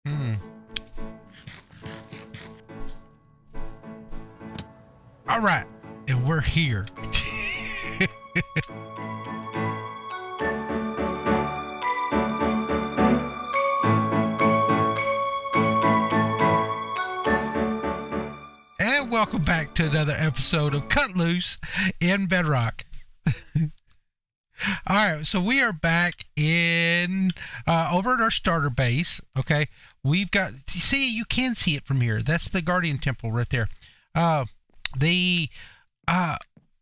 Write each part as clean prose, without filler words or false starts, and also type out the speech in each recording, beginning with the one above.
Hmm. All right, and we're here. And welcome back to another episode of Cut Loose in Bedrock. All right, so we are back in over at our starter base. Okay, we've got. You can see it from here. That's the Guardian Temple right there. Uh, the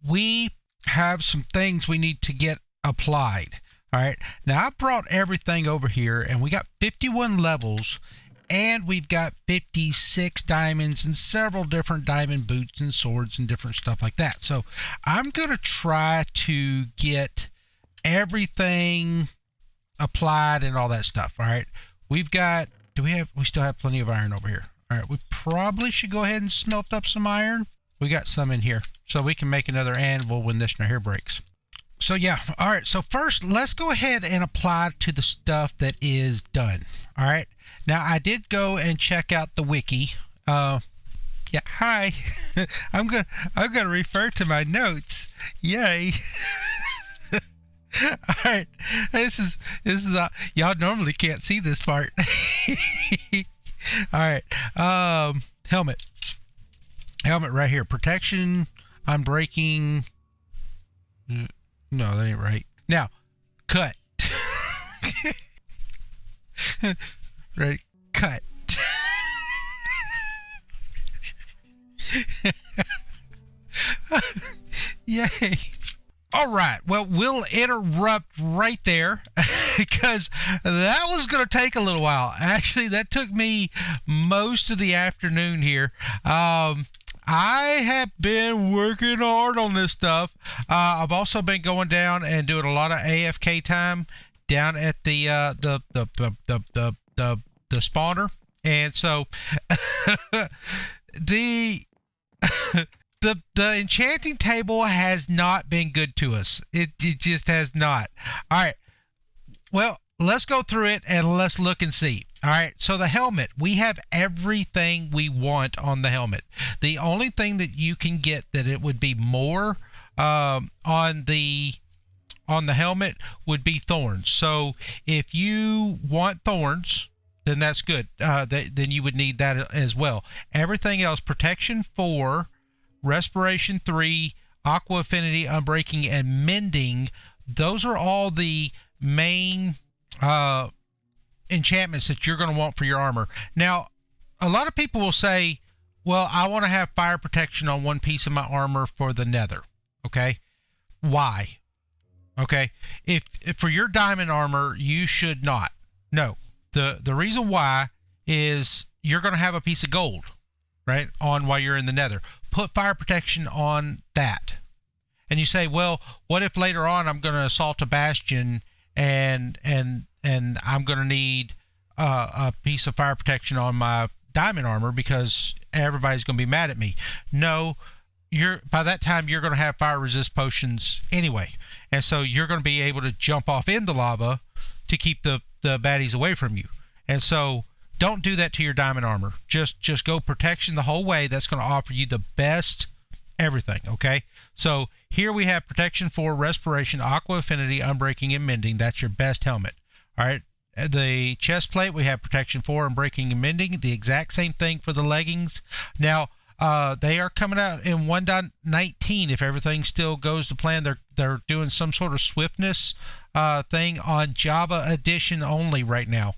we have some things we need to get applied. All right, now I brought everything over here, and we got 51 levels. And we've got 56 diamonds and several different diamond boots and swords and different stuff like that. So I'm going to try to get everything applied and all that stuff. All right. We've got, we still have plenty of iron over here. All right. We probably should go ahead and smelt up some iron. We got some in here. So we can make another anvil when this one here breaks. So yeah. All right. So first, let's go ahead and apply to the stuff that is done. All right. Now, I did go and check out the wiki. Yeah, hi. I'm gonna refer to my notes. Yay. All right. This is y'all normally can't see this part. All right. Helmet. Helmet right here. Protection, unbreaking. No, that ain't right. Now, cut. Ready? Cut. Yay. All right. Well, we'll interrupt right there because that was going to take a little while. Actually, that took me most of the afternoon here. I have been working hard on this stuff. I've also been going down and doing a lot of AFK time down at the spawner, and so the enchanting table has not been good to us. It just has not. All right, well, let's go through it and let's look and see. All right, so the helmet, we have everything we want on the helmet. The only thing that you can get that it would be more on the helmet would be thorns. So if you want thorns, then that's good. Then you would need that as well. Everything else, protection 4, respiration 3, aqua affinity, unbreaking, and mending, those are all the main enchantments that you're going to want for your armor. Now, a lot of people will say, well, I want to have fire protection on one piece of my armor for the nether. Okay? Why? Okay? If for your diamond armor, you should not. No. The reason why is you're going to have a piece of gold, right, on while you're in the nether. Put fire protection on that. And you say, well, what if later on I'm going to assault a bastion and I'm going to need a piece of fire protection on my diamond armor because everybody's going to be mad at me? No, by that time you're going to have fire resist potions anyway. And so you're going to be able to jump off in the lava to keep the baddies away from you. And so don't do that to your diamond armor. Just go protection the whole way. That's going to offer you the best everything. Okay, so here we have protection 4, respiration, aqua affinity, unbreaking, and mending. That's your best helmet. All right, the chest plate, we have protection 4, unbreaking, and mending. The exact same thing for the leggings. Now they are coming out in 1.19 if everything still goes to plan. They're doing some sort of swiftness thing on Java Edition only right now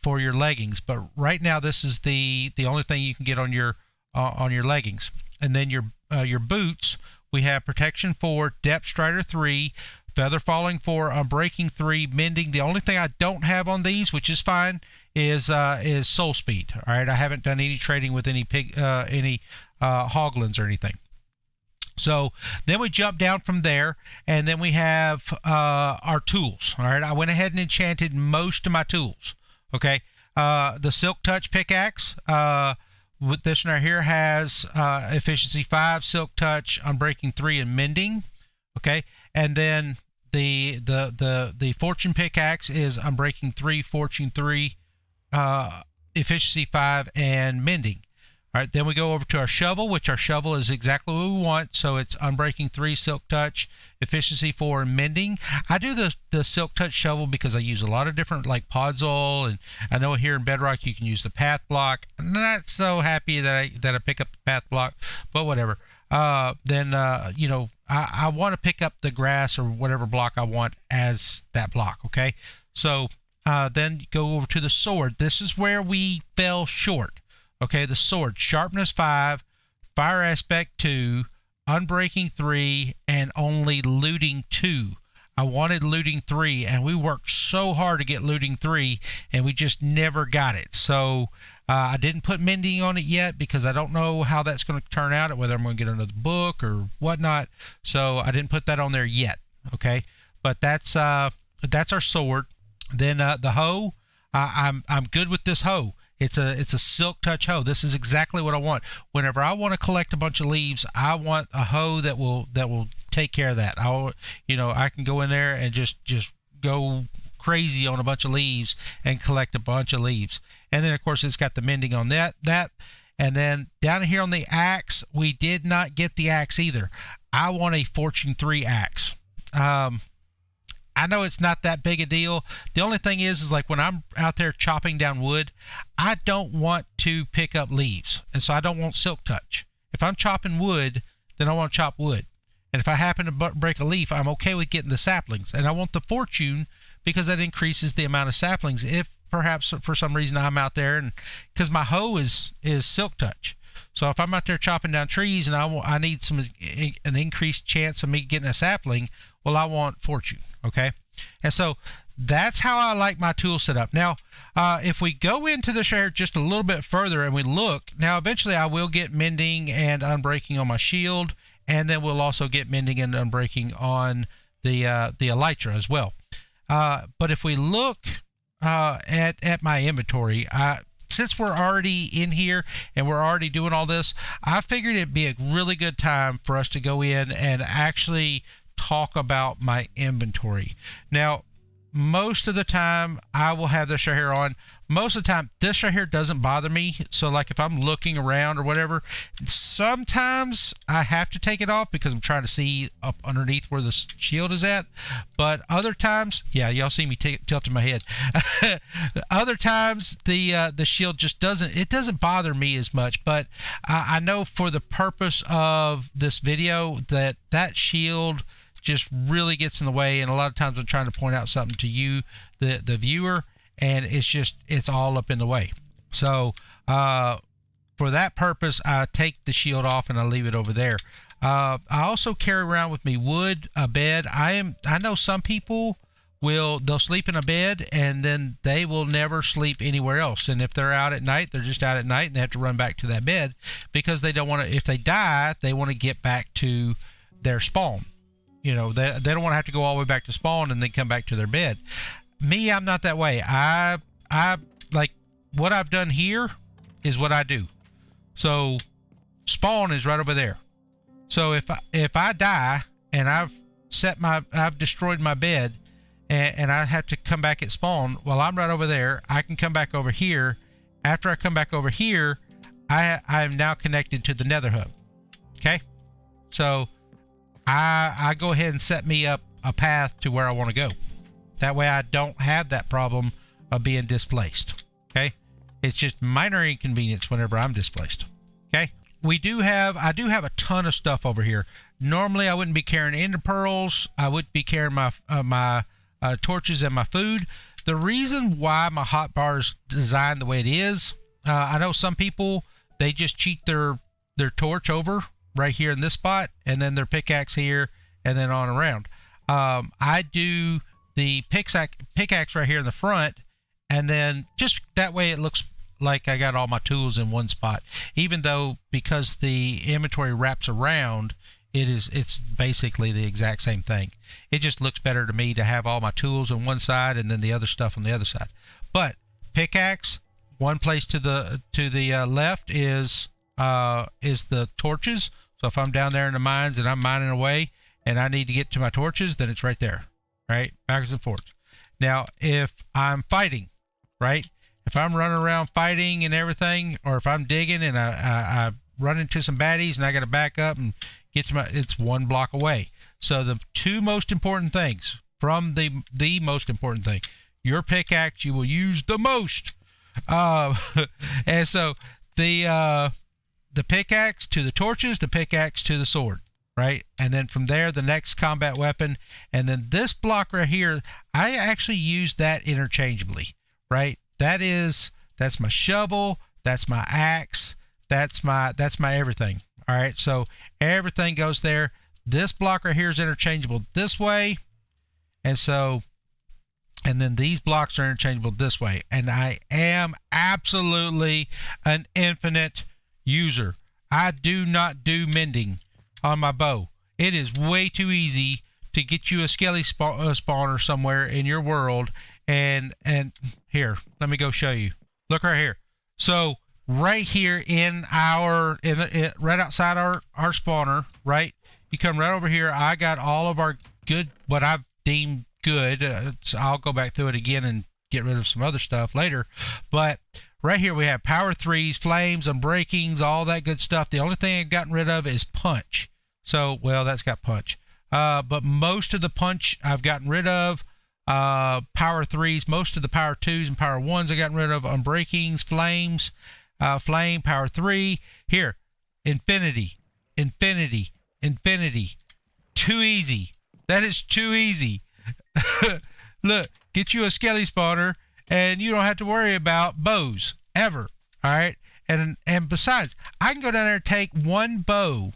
for your leggings. But right now, this is the only thing you can get on your leggings. And then your boots, we have protection 4, depth strider 3, feather falling 4, unbreaking 3, mending. The only thing I don't have on these, which is fine, is soul speed. All right, I haven't done any trading with any hoglins or anything. So then we jump down from there, and then we have our tools. All right, I went ahead and enchanted most of my tools. Okay, the Silk Touch pickaxe. With this one right here has efficiency 5, Silk Touch, unbreaking 3, and mending. Okay, and then the Fortune pickaxe is unbreaking 3, Fortune 3, efficiency 5, and mending. All right, then we go over to our shovel, which our shovel is exactly what we want. So it's unbreaking 3, silk touch, efficiency 4, and mending. I do the silk touch shovel because I use a lot of different like podzol, and I know here in Bedrock you can use the path block. I'm not so happy that I pick up the path block, but whatever. Then you know, I want to pick up the grass or whatever block I want as that block. Okay, so then go over to the sword. This is where we fell short. Okay, the sword, sharpness 5, fire aspect 2, unbreaking 3, and only looting 2. I wanted looting 3, and we worked so hard to get looting 3, and we just never got it. So I didn't put mending on it yet because I don't know how that's going to turn out, whether I'm going to get another book or whatnot. So I didn't put that on there yet. Okay, but that's our sword. Then the hoe, I'm good with this hoe. It's a silk touch hoe. This is exactly what I want. Whenever I want to collect a bunch of leaves, I want a hoe that will take care of that. I can go in there and just go crazy on a bunch of leaves and collect a bunch of leaves. And then of course it's got the mending on that. And then down here on the axe, we did not get the axe either. I want a Fortune 3 axe. I know it's not that big a deal. The only thing is like when I'm out there chopping down wood, I don't want to pick up leaves. And so I don't want silk touch. If I'm chopping wood, then I want to chop wood. And if I happen to break a leaf, I'm okay with getting the saplings. And I want the fortune because that increases the amount of saplings. If perhaps for some reason I'm out there, and because my hoe is silk touch. So if I'm out there chopping down trees and I need an increased chance of me getting a sapling, well, I want fortune. Okay, and so that's how I like my tool set up. Now, if we go into the share just a little bit further and we look, now eventually I will get mending and unbreaking on my shield, and then we'll also get mending and unbreaking on the elytra as well. But if we look at my inventory, since we're already in here and we're already doing all this, I figured it'd be a really good time for us to go in and actually talk about my inventory. Now, most of the time I will have this right here on. Most of the time this right here doesn't bother me. So like if I'm looking around or whatever, sometimes I have to take it off because I'm trying to see up underneath where the shield is at. But other times, yeah, y'all see me tilting my head. Other times the shield just doesn't bother me as much. But I know for the purpose of this video that shield just really gets in the way, and a lot of times I'm trying to point out something to you, the viewer, and it's all up in the way. So for that purpose, I take the shield off and I leave it over there. I also carry around with me wood, a bed. I know some people they'll sleep in a bed and then they will never sleep anywhere else. And if they're out at night, they're just out at night and they have to run back to that bed because they don't want to, if they die, they want to get back to their spawn. You know, they don't want to have to go all the way back to spawn and then come back to their bed. Me, I'm not that way. I like what I've done here is what I do. So spawn is right over there. So if I die and I've destroyed my bed and I have to come back at spawn, well, I'm right over there. I can come back over here. After I come back over here, I am now connected to the nether hub. Okay, so I go ahead and set me up a path to where I want to go. That way I don't have that problem of being displaced. Okay, it's just minor inconvenience whenever I'm displaced. Okay, I do have a ton of stuff over here. Normally I wouldn't be carrying ender pearls. I would be carrying my torches and my food. The reason why my hotbar is designed the way it is, I know some people, they just cheat their torch over right here in this spot, and then their pickaxe here, and then on around. I do the pickaxe right here in the front, and then just that way it looks like I got all my tools in one spot. Even though because the inventory wraps around, it's basically the exact same thing. It just looks better to me to have all my tools on one side and then the other stuff on the other side. But pickaxe, one place to the left is the torches. So if I'm down there in the mines and I'm mining away and I need to get to my torches, then it's right there, right? Backwards and forwards. Now, if I'm fighting, right, If I'm running around fighting and everything, or if I'm digging and I run into some baddies and I got to back up and get to it's 1 block away. So the 2 most important things from the most important thing, your pickaxe you will use the most. And so the pickaxe to the torches, the pickaxe to the sword, right? And then from there, the next combat weapon. And then this block right here, I actually use that interchangeably, right? That's my shovel, that's my axe, that's my everything. All right, so everything goes there. This block right here is interchangeable this way, and then these blocks are interchangeable this way. And I am absolutely an infinite user. I do not do mending on my bow. It is way too easy to get you a skelly spawner somewhere in your world. And here, let me go show you. Look right here. So right here right outside our spawner, right? You come right over here. I got all of our good, what I've deemed good. So I'll go back through it again and get rid of some other stuff later. But right here we have power 3s, flames, unbreakings, all that good stuff. The only thing I've gotten rid of is punch. So, well, that's got punch. But most of the punch I've gotten rid of. Power 3s, most of the power 2s and power 1s I've gotten rid of. Unbreakings, flames, flame, power 3. Here, infinity. Too easy. That is too easy. Look, get you a skelly spawner and you don't have to worry about bows ever. All right. And besides, I can go down there and take one bow,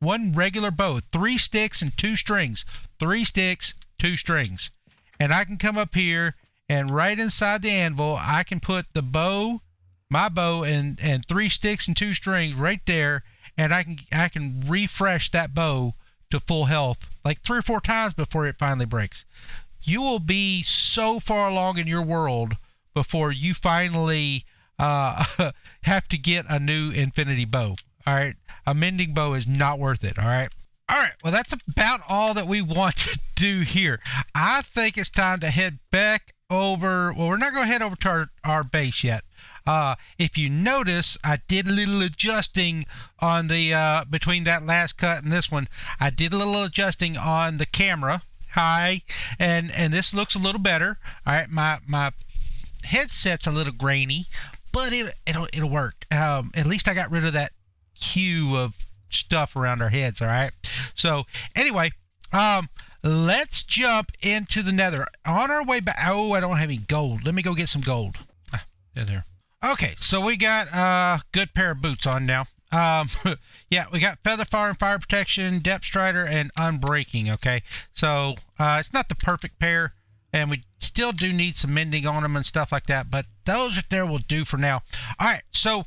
one regular bow, 3 sticks and 2 strings, 3 sticks, 2 strings. And I can come up here and right inside the anvil, I can put the bow, my bow, and 3 sticks and 2 strings right there. And I can refresh that bow to full health like 3 or 4 times before it finally breaks. You will be so far along in your world before you finally have to get a new infinity bow. All right, a mending bow is not worth it. All right. Well, that's about all that we want to do here. I think it's time to head back over. Well, we're not going to head over to our base yet. If you notice, I did a little adjusting on the between that last cut and this one. I did a little adjusting on the camera. Hi, and this looks a little better. All right, my headset's a little grainy, but it'll work. At least I got rid of that hue of stuff around our heads. All right. So anyway, let's jump into the nether. On our way back. Oh, I don't have any gold. Let me go get some gold. There. Okay, so we got a good pair of boots on now. Yeah, we got feather fire and fire protection, depth strider, and unbreaking. Okay, so it's not the perfect pair, and we still do need some mending on them and stuff like that, but those right there will do for now. All right, so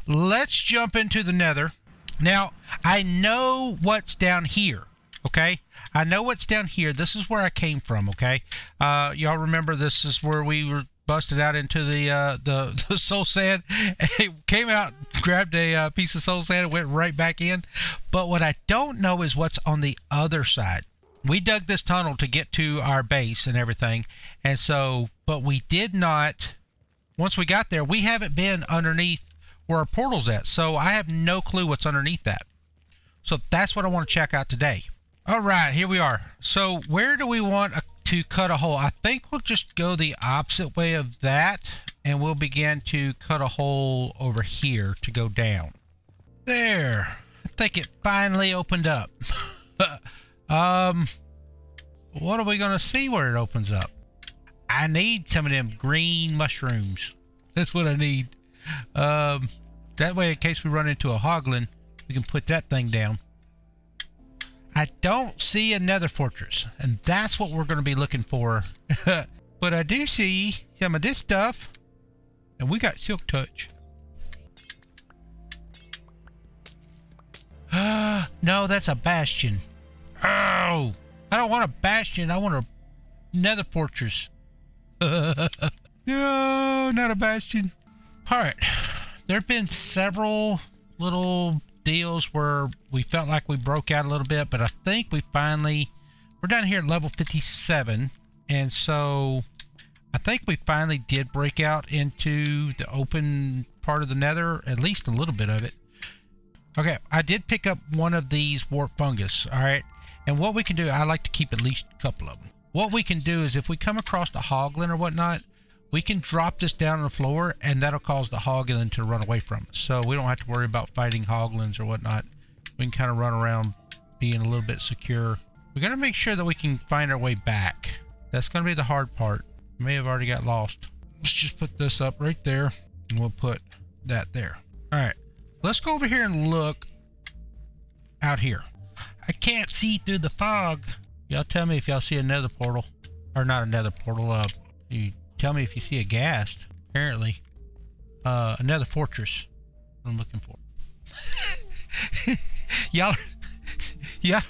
let's jump into the nether. Now, I know what's down here. Okay, I know what's down here. This is where I came from. Okay, y'all remember this is where we were busted out into the soul sand. It came out, grabbed a piece of soul sand, and went right back in. But what I don't know is what's on the other side. We dug this tunnel to get to our base and everything, and so, but we did not. Once we got there, we haven't been underneath where our portal's at, so I have no clue what's underneath that. So that's what I want to check out today. All right, here we are. So where do we want to cut a hole? I think we'll just go the opposite way of that, and we'll begin to cut a hole over here to go down. There. I think it finally opened up. What are we going to see where it opens up? I need some of them green mushrooms. That's what I need. That way, in case we run into a hoglin, we can put that thing down. I don't see a nether fortress, and that's what we're going to be looking for. But I do see some of this stuff, and we got silk touch. No, that's a bastion. Oh, I don't want a bastion. I want a nether fortress. No, not a bastion. All right. There have been several little deals where we felt like we broke out a little bit, but I think we're down here at level 57, and so I think we finally did break out into the open part of the nether, at least a little bit of it. Okay, I did pick up one of these warp fungus, all right? And what we can do, I like to keep at least a couple of them. What we can do is if we come across a hoglin or whatnot, we can drop this down on the floor and that'll cause the hoglin to run away from us. So we don't have to worry about fighting hoglins or whatnot. We can kind of run around being a little bit secure. We got to make sure that we can find our way back. That's going to be the hard part. May have already got lost. Let's just put this up right there and we'll put that there. All right, let's go over here and look out here. I can't see through the fog. Y'all tell me if y'all see another portal, or not another portal. You tell me if you see a ghast. Apparently, another fortress. What I'm looking for. y'all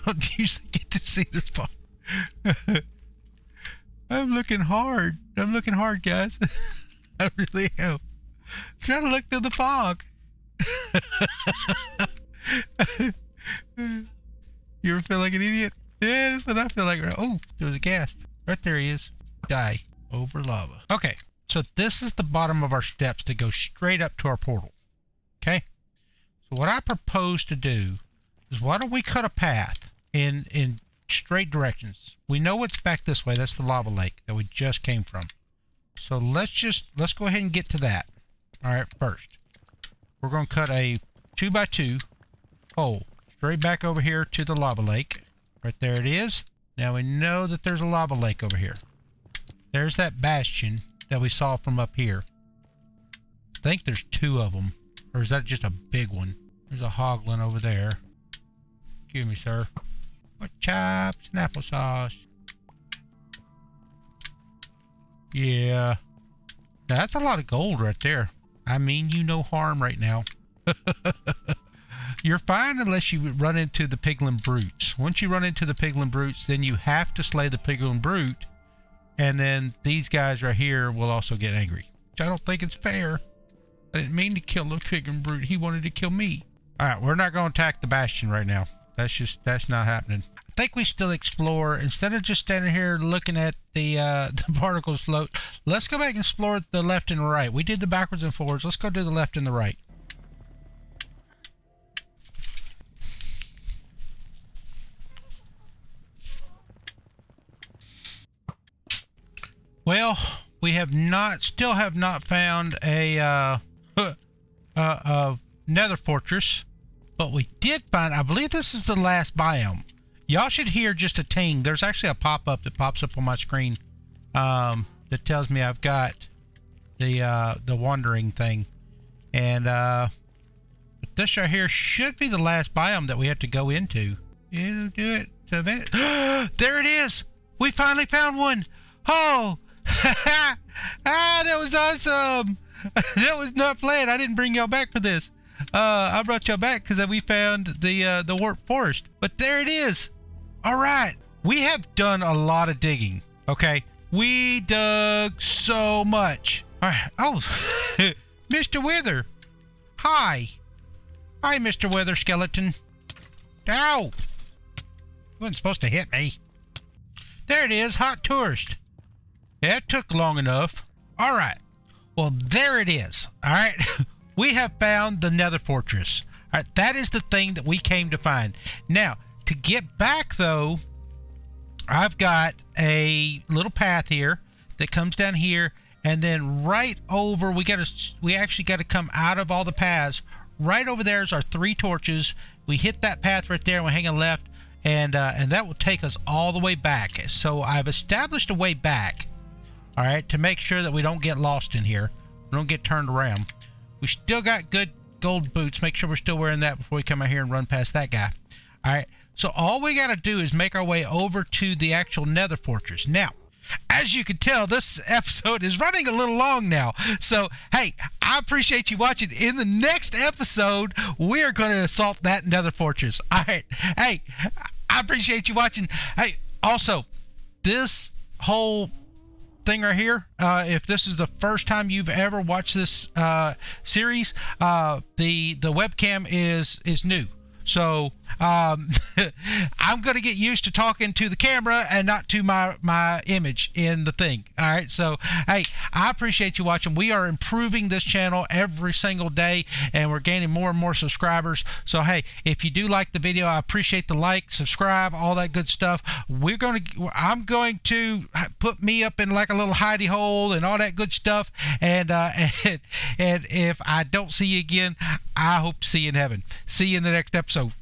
don't usually get to see this fog. I'm looking hard. I'm looking hard, guys. I really am. I'm trying to look through the fog. You ever feel like an idiot? Yeah, that's what I feel like. Oh, there's a ghast. Right there he is. Die over lava. Okay, so this is the bottom of our steps to go straight up to our portal. Okay? So what I propose to do is why don't we cut a path in straight directions. We know what's back this way. That's the lava lake that we just came from. So let's go ahead and get to that. All right, first. We're going to cut a 2x2 hole straight back over here to the lava lake. Right there it is. Now we know that there's a lava lake over here. There's that bastion that we saw from up here. I think there's two of them. Or is that just a big one? There's a hoglin over there. Excuse me, sir. What chops and applesauce? Yeah. Now that's a lot of gold right there. I mean you no harm right now. You're fine unless you run into the piglin brutes. Once you run into the piglin brutes, then you have to slay the piglin brute. And then these guys right here will also get angry. Which I don't think it's fair. I didn't mean to kill the piglin brute. He wanted to kill me. Alright, we're not going to attack the bastion right now. That's not happening. I think we still explore, instead of just standing here looking at the particles float, let's go back and explore the left and right. We did the backwards and forwards. Let's go do the left and the right. Well, we still have not found a nether fortress, but we did find, I believe this is the last biome. Y'all should hear just a ting. There's actually a pop-up that pops up on my screen that tells me I've got the wandering thing. And this right here should be the last biome that we have to go into. It'll do it. There it is! We finally found one! Oh! That was awesome! That was not planned. I didn't bring y'all back for this. I brought y'all back because we found the warp forest. But there it is. All right. We have done a lot of digging. Okay. We dug so much. All right. Oh, Mr. Wither. Hi. Hi, Mr. Wither Skeleton. Ow. You wasn't supposed to hit me. There it is. Hot tourist. Yeah, it took long enough. All right. Well, there it is. All right. We have found the nether fortress. All right. That is the thing that we came to find. Now, to get back, though, I've got a little path here that comes down here, and then right over, we actually got to come out of all the paths. Right over there is our 3 torches. We hit that path right there, and we hang a left, and that will take us all the way back. So I've established a way back, all right, to make sure that we don't get lost in here. We don't get turned around. We still got good gold boots. Make sure we're still wearing that before we come out here and run past that guy. All right. So all we got to do is make our way over to the actual nether fortress. Now, as you can tell, this episode is running a little long now. So, hey, I appreciate you watching. In the next episode, we are going to assault that nether fortress. All right. Hey, I appreciate you watching. Hey, also, this whole thing right here, if this is the first time you've ever watched this series, the webcam is new. So I'm going to get used to talking to the camera and not to my image in the thing. All right. So, hey, I appreciate you watching. We are improving this channel every single day, and we're gaining more and more subscribers. So, hey, if you do like the video, I appreciate the like, subscribe, all that good stuff. I'm going to put me up in like a little hidey hole and all that good stuff. And if I don't see you again, I hope to see you in heaven. See you in the next episode.